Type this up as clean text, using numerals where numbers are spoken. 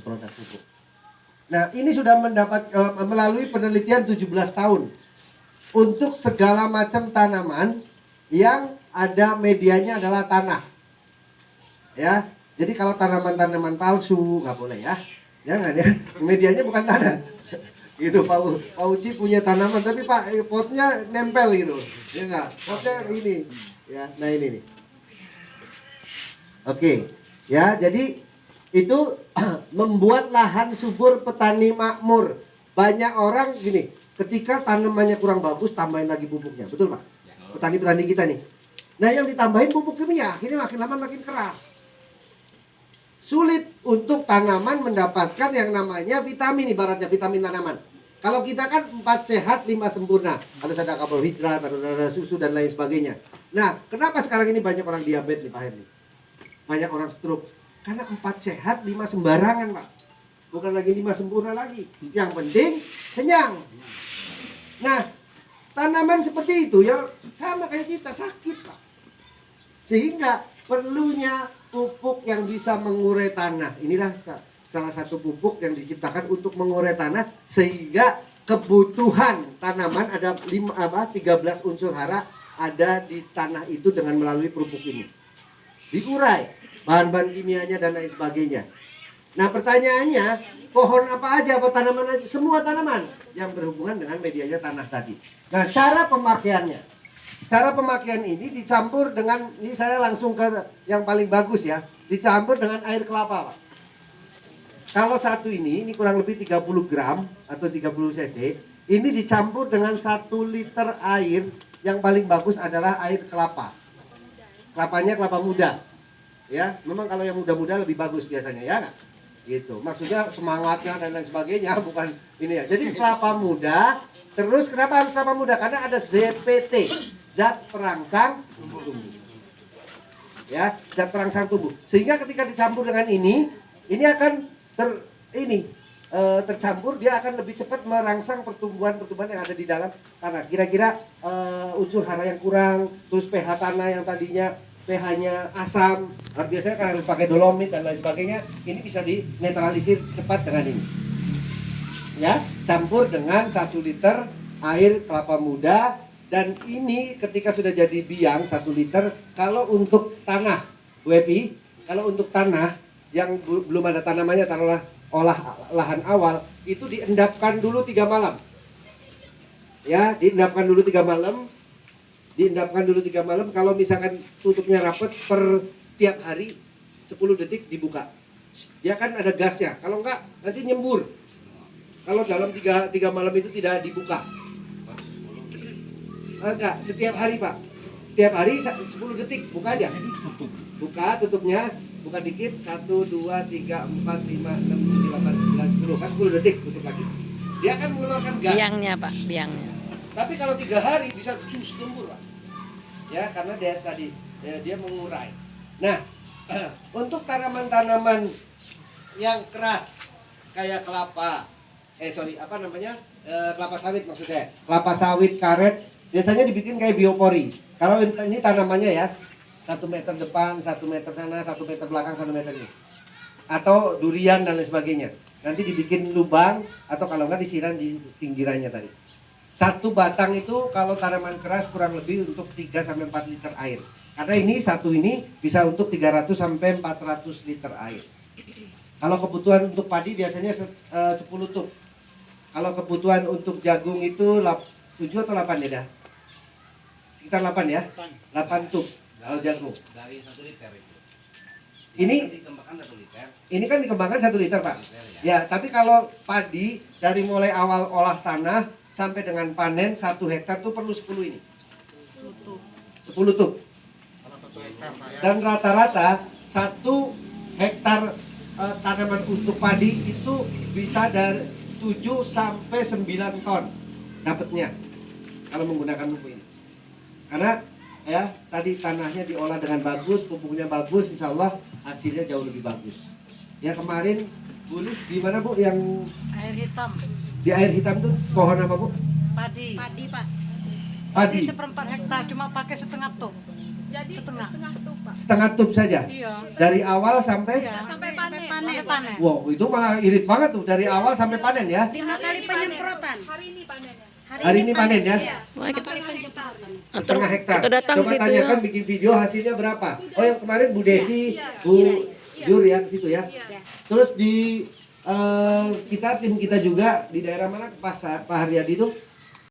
produk pupuk. Nah, ini sudah mendapat melalui penelitian 17 tahun untuk segala macam tanaman yang ada medianya adalah tanah. Ya. Jadi kalau tanaman-tanaman palsu nggak boleh ya. Jangan ya. Medianya bukan tanah. Gitu Pak Uci punya tanaman tapi Pak potnya nempel gitu. Ya enggak? Potnya ini. Ya, nah ini nih. Oke. Ya, jadi itu membuat lahan subur petani makmur. Banyak orang gini, ketika tanamannya kurang bagus tambahin lagi pupuknya, betul Pak? Petani-petani kita nih. Nah yang ditambahin pupuk kimia, ini makin lama makin keras. Sulit untuk tanaman mendapatkan yang namanya vitamin, ibaratnya vitamin tanaman. Kalau kita kan 4 sehat 5 sempurna, harus ada karbohidrat, ada susu dan lain sebagainya. Nah, kenapa sekarang ini banyak orang diabetes nih Pak Herni? Banyak orang stroke. Karena 4 sehat 5 sembarangan Pak. Bukan lagi 5 sempurna lagi. Yang penting kenyang. Nah, tanaman seperti itu ya sama kayak kita sakit Pak. Sehingga perlunya pupuk yang bisa mengurai tanah. Inilah salah satu pupuk yang diciptakan untuk mengurai tanah sehingga kebutuhan tanaman ada 13 unsur hara ada di tanah itu dengan melalui pupuk ini. Diurai bahan-bahan kimianya dan lain sebagainya. Nah pertanyaannya, pohon apa aja, apa tanaman aja? Semua tanaman yang berhubungan dengan medianya tanah tadi. Nah cara pemakaiannya, cara pemakaian ini dicampur dengan, ini saya langsung ke yang paling bagus ya, dicampur dengan air kelapa Pak. Kalau satu ini kurang lebih 30 gram atau 30 cc, ini dicampur dengan 1 liter air, yang paling bagus adalah air kelapa. Kelapanya kelapa muda. Ya, memang kalau yang muda-muda lebih bagus biasanya ya nggak? Gitu. Maksudnya semangatnya dan lain sebagainya bukan ini ya. Jadi kelapa muda, terus kenapa harus kelapa muda? Karena ada ZPT, zat perangsang tumbuh. Ya, zat perangsang tumbuh. Sehingga ketika dicampur dengan ini akan tercampur, dia akan lebih cepat merangsang pertumbuhan-pertumbuhan yang ada di dalam tanah. Kira-kira unsur hara yang kurang, terus pH tanah yang tadinya pH-nya asam, biasanya karena pakai dolomit dan lain sebagainya, ini bisa dinetralisir cepat dengan ini. Ya, campur dengan 1 liter air kelapa muda, dan ini ketika sudah jadi biang 1 liter, kalau untuk tanah, Bu Epi, kalau untuk tanah yang belum ada tanamannya, taruhlah lahan awal, itu diendapkan dulu 3 malam. Ya, diendapkan dulu 3 malam. Diendapkan dulu 3 malam. Kalau misalkan tutupnya rapat, per tiap hari 10 detik dibuka. Dia kan ada gasnya. Kalau enggak nanti nyembur. Kalau dalam 3 malam itu tidak dibuka. Enggak, setiap hari Pak. Setiap hari 10 detik buka aja. Buka, tutupnya, buka dikit. 1, 2, 3, 4, 5, 6, 7, 8, 9, 10. Kan 10 detik tutup lagi. Dia akan mengeluarkan gas. Biangnya Pak, biangnya. Tapi kalau 3 hari bisa nyembur Pak. Ya, karena dia tadi dia mengurai. Nah, untuk tanaman-tanaman yang keras kayak kelapa, kelapa sawit maksudnya. Kelapa sawit, karet, biasanya dibikin kayak biopori. Kalau ini tanamannya ya, 1 meter depan, 1 meter sana, 1 meter belakang, 1 meter ini. Atau durian dan lain sebagainya. Nanti dibikin lubang atau kalau enggak disiram di pinggirannya tadi. 1 batang itu kalau tanaman keras kurang lebih untuk 3-4 liter air. Karena ini satu ini bisa untuk 300 sampai 400 liter air. Kalau kebutuhan untuk padi biasanya 10 tub. Kalau kebutuhan untuk jagung itu 7 atau 8 ya? Sekitar 8 ya? 8 tub kalau jagung. Dari 1 liter itu. Ini dikembangkan 1 liter. Ini kan dikembangkan 1 liter Pak. Ya, tapi kalau padi dari mulai awal olah tanah sampai dengan panen 1 hektar tuh perlu 10 ini. 10 tub. Dan rata-rata 1 hektar tanaman untuk padi itu bisa dari 7 sampai 9 ton dapatnya kalau menggunakan pupuk ini. Karena ya tadi tanahnya diolah dengan bagus, pupuknya bagus, insya Allah hasilnya jauh lebih bagus. Ya kemarin Bulis di mana Bu yang Air hitam. di air hitam tuh pohon apa Bu? Padi. Padi Pak. Padi. 1/4 hektar cuma pakai setengah tub. Jadi setengah tuh Pak. Setengah tub saja. Iya. Dari awal sampai Sampai panen. Panen. wow, itu malah irit banget tuh dari awal sampai panen ya. 5 kali penyemprotan. Hari ini panennya. Hari ini panen ya. Wah, kita Setengah hektar. Atau datang Coba situ tanyakan ya. bikin video hasilnya berapa. Oh yang kemarin Bu Desi, Bu Jur ya ke situ ya. Terus di tim kita juga di daerah mana Pak Haryadi itu